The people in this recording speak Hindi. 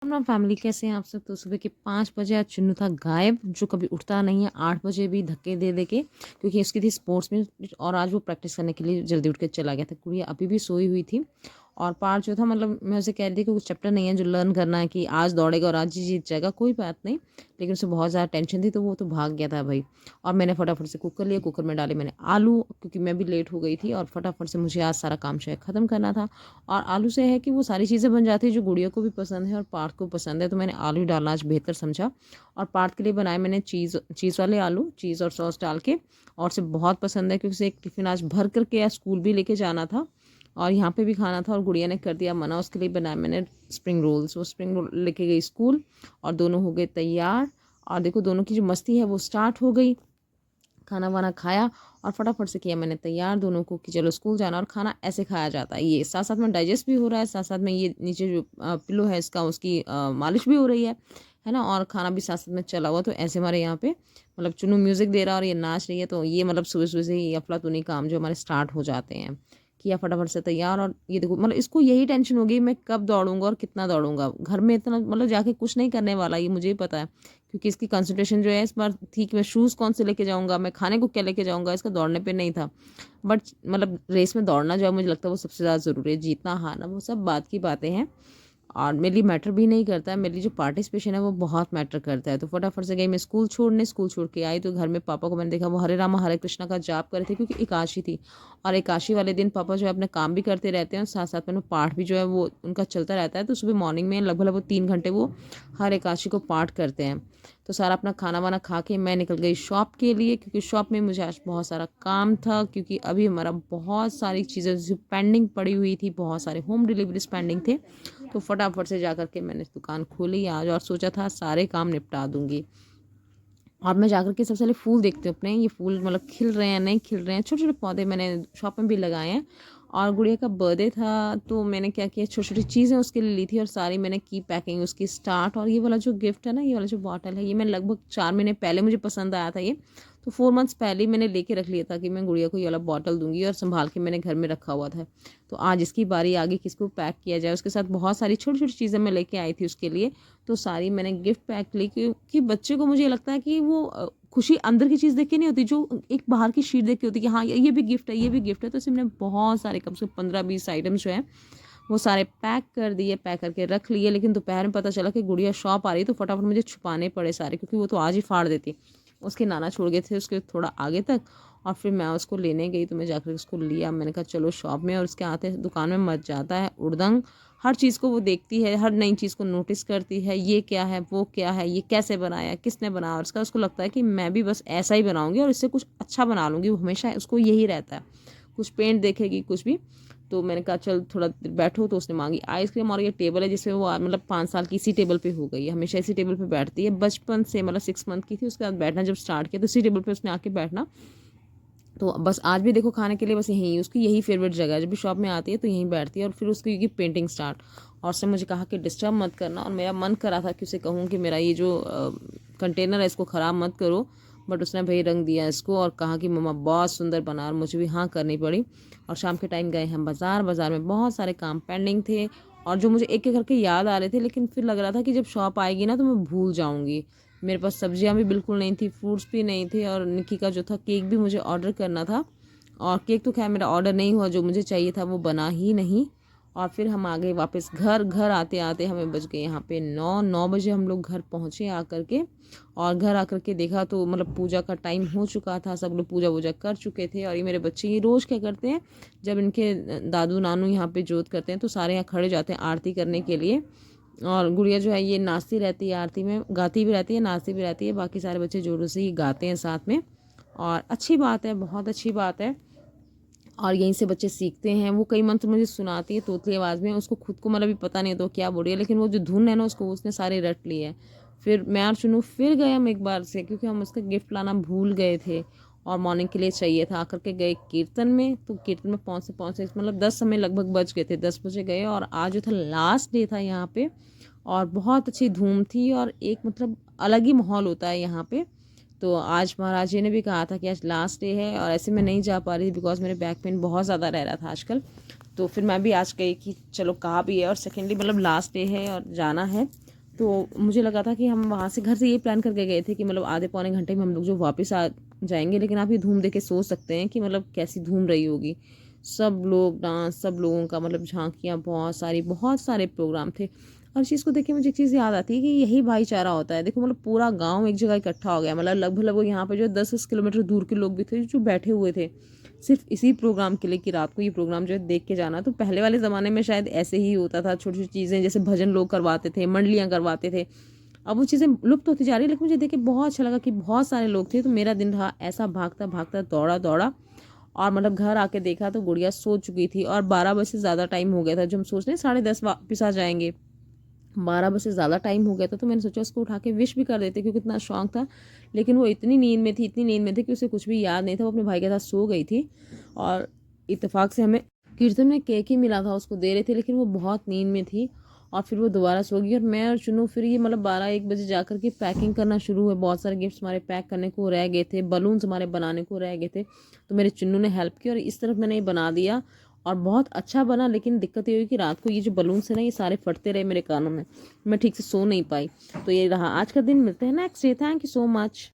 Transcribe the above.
राम फैमिली, कैसे हैं आप सब। तो सुबह के 5 बजे आज चुन्नू था गायब, जो कभी उठता नहीं है। 8 बजे भी धक्के दे दे के, क्योंकि उसकी थी स्पोर्ट्स में, और आज वो प्रैक्टिस करने के लिए जल्दी उठ के चला गया था। गुड़िया अभी भी सोई हुई थी। और पार्ट जो था, मतलब मैं उसे कह रही थी कि कुछ चैप्टर नहीं है जो लर्न करना है कि आज दौड़ेगा और आज ही जीत जाएगा, कोई बात नहीं। लेकिन उसे बहुत ज़्यादा टेंशन थी, तो वो तो भाग गया था भाई। और मैंने फटाफट से कुकर लिया, कुकर में डाले मैंने आलू, क्योंकि मैं भी लेट हो गई थी और फटाफट से मुझे आज सारा काम शायद ख़त्म करना था। और आलू से है कि वो सारी चीज़ें बन जाती है जो गुड़िया को भी पसंद है और पार्थ को पसंद है, तो मैंने आलू डालना आज बेहतर समझा। और पार्थ के लिए बनाए मैंने चीज़ वाले आलू, चीज़ और सॉस डाल के। और उसे बहुत पसंद है, क्योंकि उसे एक टिफ़िन आज भर करके या स्कूल भी लेके जाना था और यहाँ पे भी खाना था। और गुड़िया ने कर दिया मना, उसके लिए बनाए मैंने स्प्रिंग रोल्स। वो स्प्रिंग रोल लेके गई स्कूल और दोनों हो गए तैयार। और देखो, दोनों की जो मस्ती है वो स्टार्ट हो गई। खाना वाना खाया और फटाफट से किया मैंने तैयार दोनों को कि चलो स्कूल जाना। और खाना ऐसे खाया जाता है, ये साथ साथ में डाइजेस्ट भी हो रहा है, साथ साथ में ये नीचे जो पिलो है इसका, उसकी मालिश भी हो रही है ना। और खाना भी साथ साथ में चला हुआ। तो ऐसे हमारे यहाँ पे मतलब चुन्नू म्यूज़िक दे रहा है और ये नाच रही है। तो ये मतलब सुबह सुबह से ही अफलातूनी काम जो हमारे स्टार्ट हो जाते हैं। किया फटाफट से तैयार। और ये देखो, मतलब इसको यही टेंशन हो गई मैं कब दौड़ूंगा और कितना दौड़ूंगा। घर में इतना मतलब जाके कुछ नहीं करने वाला, ये मुझे ही पता है, क्योंकि इसकी कंसंट्रेशन जो है इस बार थी कि मैं शूज़ कौन से लेके जाऊंगा, मैं खाने को क्या लेके जाऊंगा, इसका दौड़ने पे नहीं था। बट मतलब रेस में दौड़ना जो है, मुझे लगता है वो सबसे ज़्यादा ज़रूरी है। जीतना हारना वो सब बात की बातें हैं, और मेरे लिए मैटर भी नहीं करता है। मेरे लिए जो पार्टिसिपेशन है वो बहुत मैटर करता है। तो फटाफट से गई मैं स्कूल छोड़ने। स्कूल छोड़ के आई तो घर में पापा को मैंने देखा, वो हरे रामा हरे कृष्णा का जाप कर रहे थे, क्योंकि एकादशी थी। और एकादशी वाले दिन पापा जो है अपने काम भी करते रहते हैं और साथ साथ में पाठ भी जो है वो उनका चलता रहता है। तो सुबह मॉर्निंग में लगभग लगभग 3 घंटे वो हर एकादशी को पाठ करते हैं। तो सारा अपना खाना वाना खा के मैं निकल गई शॉप के लिए, क्योंकि शॉप में मुझे आज बहुत सारा काम था। क्योंकि अभी हमारा बहुत सारी चीज़ें जो पेंडिंग पड़ी हुई थी, बहुत सारे होम डिलीवरीज पेंडिंग थे। तो फटाफट से जा कर के मैंने दुकान खोली आज, और सोचा था सारे काम निपटा दूंगी। और मैं जाकर के सबसे पहले फूल देखती हूँ अपने, ये फूल मतलब खिल रहे हैं नहीं खिल रहे हैं। छोटे छोटे पौधे मैंने शॉप में भी लगाए हैं। और गुड़िया का बर्थडे था, तो मैंने क्या किया, छोटी छोटी चीज़ें उसके लिए ली थी और सारी मैंने की पैकिंग उसकी स्टार्ट। और ये वाला जो गिफ्ट है ना, ये वाला जो बॉटल है, ये मैं लगभग 4 महीने पहले मुझे पसंद आया था ये। तो 4 मंथ्स पहले ही मैंने लेके रख लिया था कि मैं गुड़िया को ये वाला बॉटल दूंगी, और संभाल के मैंने घर में रखा हुआ था। तो आज इसकी बारी आ गई किसको पैक किया जाए। उसके साथ बहुत सारी छोटी छोटी चीज़ें मैं लेके आई थी उसके लिए। तो सारी मैंने गिफ्ट पैक ली, क्योंकि बच्चे को मुझे लगता है कि वो खुशी अंदर की चीज़ देख के नहीं होती, जो एक बाहर की शीट देख के होती है कि हाँ ये भी गिफ्ट है, ये भी गिफ्ट है। तो इसमें मैंने बहुत सारे कम से कम 15-20 आइटम्स जो है वो सारे पैक कर दिए, पैक करके रख लिए। लेकिन दोपहर में पता चला कि गुड़िया शॉप आ रही है, तो फटाफट मुझे छुपाने पड़े सारे, क्योंकि वो तो आज ही फाड़ देती। उसके नाना छोड़ गए थे उसके थोड़ा आगे तक, और फिर मैं उसको लेने गई। तो मैं जाकर उसको लिया, मैंने कहा चलो शॉप में। और उसके आते दुकान में मच जाता है उड़दंग। हर चीज़ को वो देखती है, हर नई चीज़ को नोटिस करती है, ये क्या है, वो क्या है, ये कैसे बनाया, किसने बनाया। और उसका उसको लगता है कि मैं भी बस ऐसा ही बनाऊंगी और इससे कुछ अच्छा बना लूँगी। वो हमेशा उसको यही रहता है, कुछ पेंट देखेगी कुछ भी। तो मैंने कहा चल थोड़ा देर बैठो। तो उसने मांगी आइसक्रीम, और ये टेबल है जिसमें वो मतलब 5 साल की इसी टेबल पे हो गई है, हमेशा इसी टेबल पे बैठती है बचपन से। मतलब 6 मंथ की थी उसके बाद बैठना जब स्टार्ट किया, तो इसी टेबल पे उसने आके बैठना। तो बस आज भी देखो खाने के लिए बस यहीं, उसकी यही फेवरेट जगह है। जब भी शॉप में आती है तो यहीं बैठती है। और फिर उसकी पेंटिंग स्टार्ट। और उसने मुझे कहा कि डिस्टर्ब मत करना, और मेरा मन करा था कि उसे कहूँ कि मेरा ये जो कंटेनर है इसको ख़राब मत करो। बट उसने भाई रंग दिया इसको और कहा कि मम्मा बहुत सुंदर बना, और मुझे भी हाँ करनी पड़ी। और शाम के टाइम गए हम बाज़ार। बाज़ार में बहुत सारे काम पेंडिंग थे, और जो मुझे एक एक करके याद आ रहे थे। लेकिन फिर लग रहा था कि जब शॉप आएगी ना तो मैं भूल जाऊँगी। मेरे पास सब्जियां भी बिल्कुल नहीं थी, फ्रूट्स भी नहीं थे। और निकी का जो था केक भी मुझे ऑर्डर करना था, और केक तो खैर मेरा ऑर्डर नहीं हुआ, जो मुझे चाहिए था वो बना ही नहीं। और फिर हम आ गए वापस घर। घर आते आते हमें बज गए यहाँ पे 9 बजे हम लोग घर पहुँचे आकर के। और घर आकर के देखा तो मतलब पूजा का टाइम हो चुका था, सब लोग पूजा वूजा कर चुके थे। और ये मेरे बच्चे ये रोज़ क्या करते हैं, जब इनके दादू नानू यहाँ पे जोत करते हैं तो सारे यहाँ खड़े जाते हैं आरती करने के लिए। और गुड़िया जो है ये नाचती रहती है आरती में, गाती भी रहती है नाचती भी रहती है। बाकी सारे बच्चे जोरों से ही गाते हैं साथ में, और अच्छी बात है, बहुत अच्छी बात है। और यहीं से बच्चे सीखते हैं। वो कई मंत्र मुझे सुनाती है तोतली आवाज़ में, उसको खुद को मतलब भी पता नहीं तो क्या बोल रही है, लेकिन वो जो धुन है ना उसको उसने सारे रट लिए है। फिर मैं और चुनू फिर गए हम एक बार से, क्योंकि हम उसका गिफ्ट लाना भूल गए थे और मॉर्निंग के लिए चाहिए था। आकर के गए कीर्तन में, तो कीर्तन में पहुँचते मतलब 10 समय लगभग बज गए थे, 10 बजे गए। और आज जो था लास्ट डे था यहाँ पे, और बहुत अच्छी धूम थी, और एक मतलब अलग ही माहौल होता है यहाँ पे। तो आज महाराज जी ने भी कहा था कि आज लास्ट डे है, और ऐसे मैं नहीं जा पा रही थी बिकॉज मेरे बैक पेन बहुत ज़्यादा रह रहा था आजकल। तो फिर मैं भी आज गई कि चलो कहा भी है, और सेकेंडली मतलब लास्ट डे है और जाना है। तो मुझे लगा था कि हम वहाँ से घर से ये प्लान करके गए थे कि मतलब आधे पौने घंटे में हम लोग जो वापस आ जाएंगे, लेकिन आप ये धूम देख के सोच सकते हैं कि मतलब कैसी धूम रही होगी। सब लोग डांस, सब लोगों का मतलब झांकियाँ, बहुत सारे प्रोग्राम थे। और इस चीज़ को देख के मुझे एक चीज़ याद आती है कि यही भाईचारा होता है। देखो मतलब पूरा गाँव एक जगह इकट्ठा हो गया, मतलब लगभग यहाँ पे जो 10-10 किलोमीटर दूर के लोग भी थे जो बैठे हुए थे सिर्फ इसी प्रोग्राम के लिए कि रात को ये प्रोग्राम जो है देख के जाना। तो पहले वाले ज़माने में शायद ऐसे ही होता था, छोटी छोटी चीज़ें जैसे भजन लोग करवाते थे, मंडलियाँ करवाते थे। अब वो चीज़ें लुप्त होती जा रही है, लेकिन मुझे देख के बहुत अच्छा लगा कि बहुत सारे लोग थे। तो मेरा दिन रहा ऐसा भागता भागता, दौड़ा दौड़ा, और मतलब घर आके देखा तो गुड़िया सो चुकी थी और 12 बजे से ज़्यादा टाइम हो गया था। जो हम सोच रहे 10:30 वापस आ जाएंगे, 12 बजे से ज़्यादा टाइम हो गया था। तो मैंने सोचा उसको उठा के विश भी कर देते, क्योंकि इतना शौक था। लेकिन वो इतनी नींद में थी, इतनी नींद में थी कि उसे कुछ भी याद नहीं था। वो अपने भाई के साथ सो गई थी और इत्तेफाक से हमें कीर्तन में केक ही मिला था, उसको दे रहे थे, लेकिन वो बहुत नींद में थी और फिर वो दोबारा सो गई। और मैं और चुनू फिर ये मतलब 12-1 बजे जा कर के पैकिंग करना शुरू हुआ। बहुत सारे गिफ्ट्स हमारे पैक करने को रह गए थे, बलून्स हमारे बनाने को रह गए थे। तो मेरे चुन्नू ने हेल्प की और इस तरफ मैंने ये बना दिया और बहुत अच्छा बना। लेकिन दिक्कत ये हुई कि रात को ये जो बलून्स है ना, ये सारे फटते रहे मेरे कानों में, मैं ठीक से सो नहीं पाई। तो ये रहा आज का दिन। मिलते हैं next day. Thank you so much.